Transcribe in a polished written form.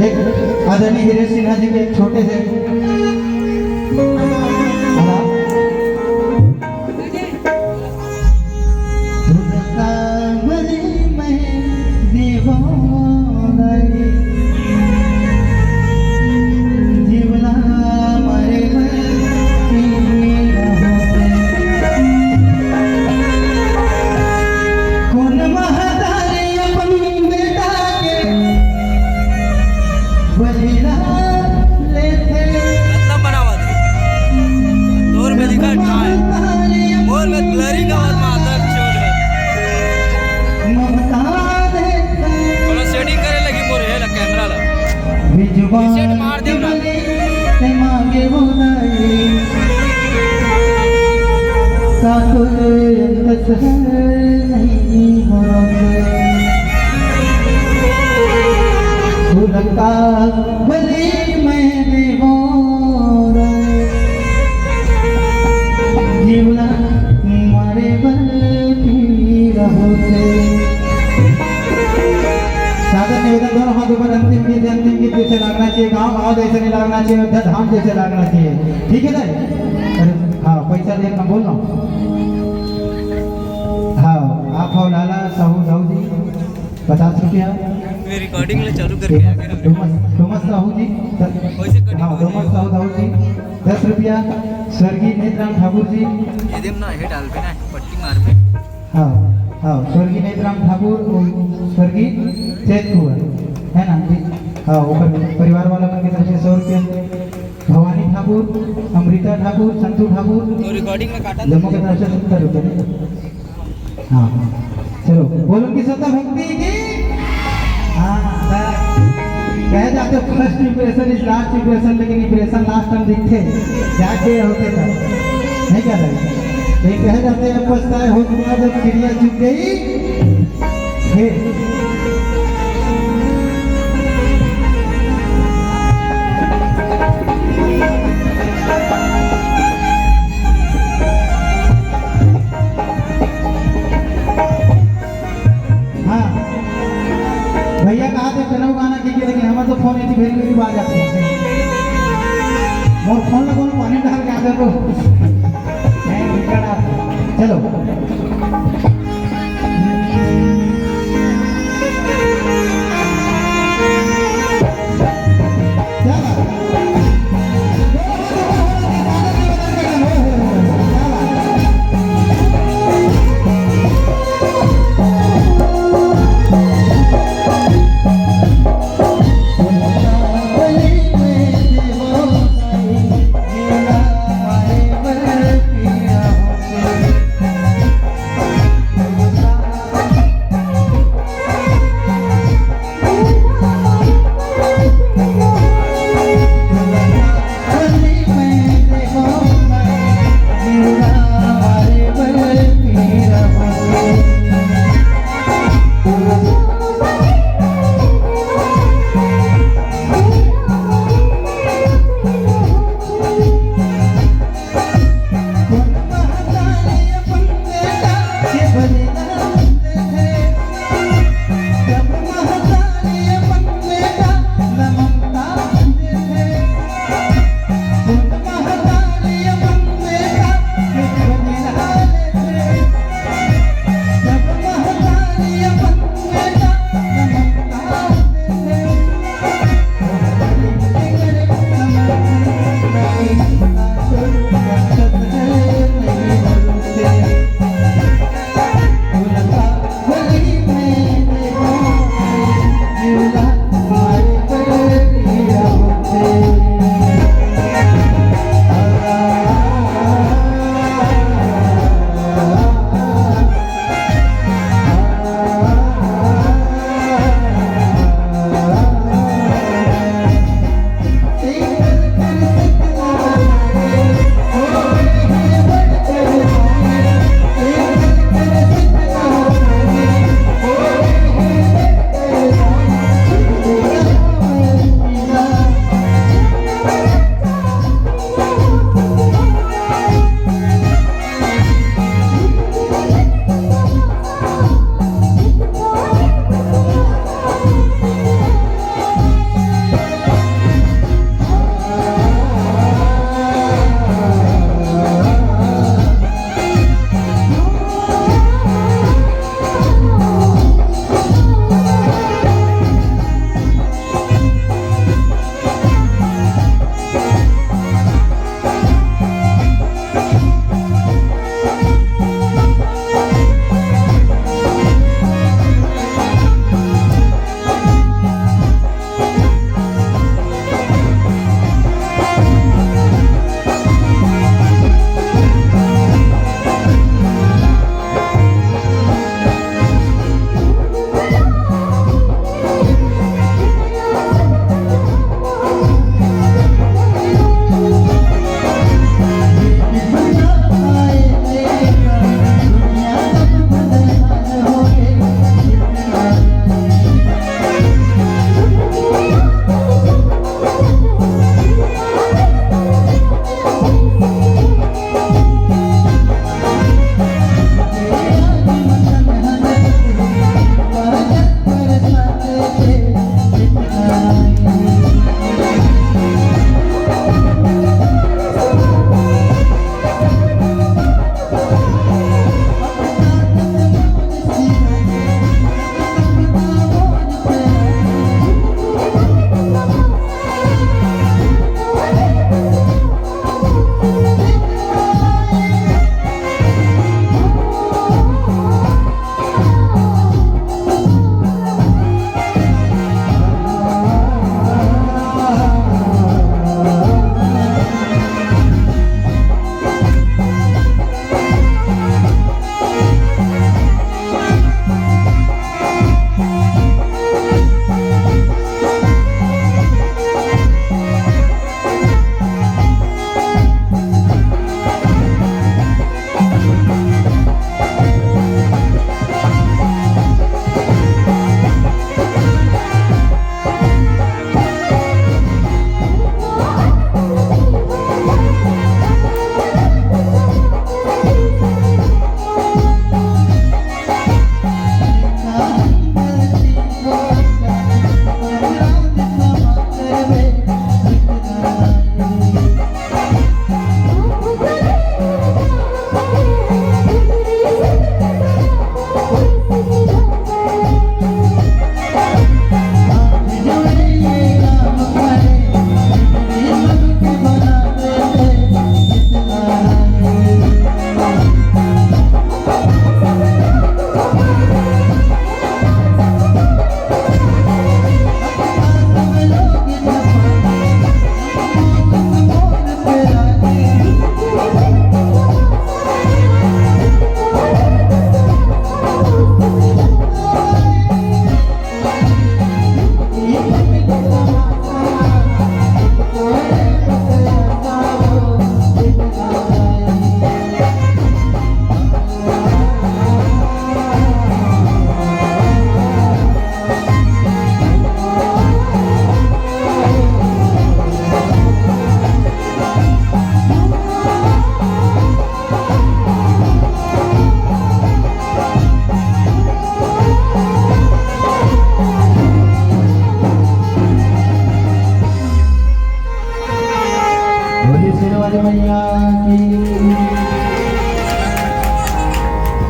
एक आदरणीय हीरे सिन्हा जी के छोटे से मार दे मांगे भूलका भले मैंने जीवना मारे सादर निवेदन दोनों हाथ ऊपर अंतिम गीत जैसे लगना चाहिए, गाँव भाव जैसे नहीं लगना चाहिए, अयोध्या धाम जैसे लगना चाहिए। ठीक है सर? अरे हाँ, पैसा देखना बोल रहा हूँ। हाँ, आप हो लाला साहू जी 50 रुपया रिकॉर्डिंग ले चालू करके डोमस साहू जी। हाँ, डोमस साहू जी 10 रुपया। स्वर्गीय नेत्राम ठाकुर जी ना हे डाल पे ना पट्टी मार पे। हाँ हाँ, स्वर्गीय नेत्राम ठाकुर, स्वर्गीय चैत कुंवर है ना। हाँ, ऊपर परिवार वाला की तरफ से 100 रुपया। भवानी ठाकुर, अमृता ठाकुर, संतू ठाकुर तो रिकॉर्डिंग में काटा दोनों की तरफ से 70 रुपये। हाँ चलो बोलो कि सत्ता भक्ति की। हाँ, कह जाते first impression is last impression, लेकिन इंप्रेशन लास्ट में दिखते जाके होते तब नहीं क्या लगे। कह जाते हैं पछताए हो गया जब चिड़िया चुग गई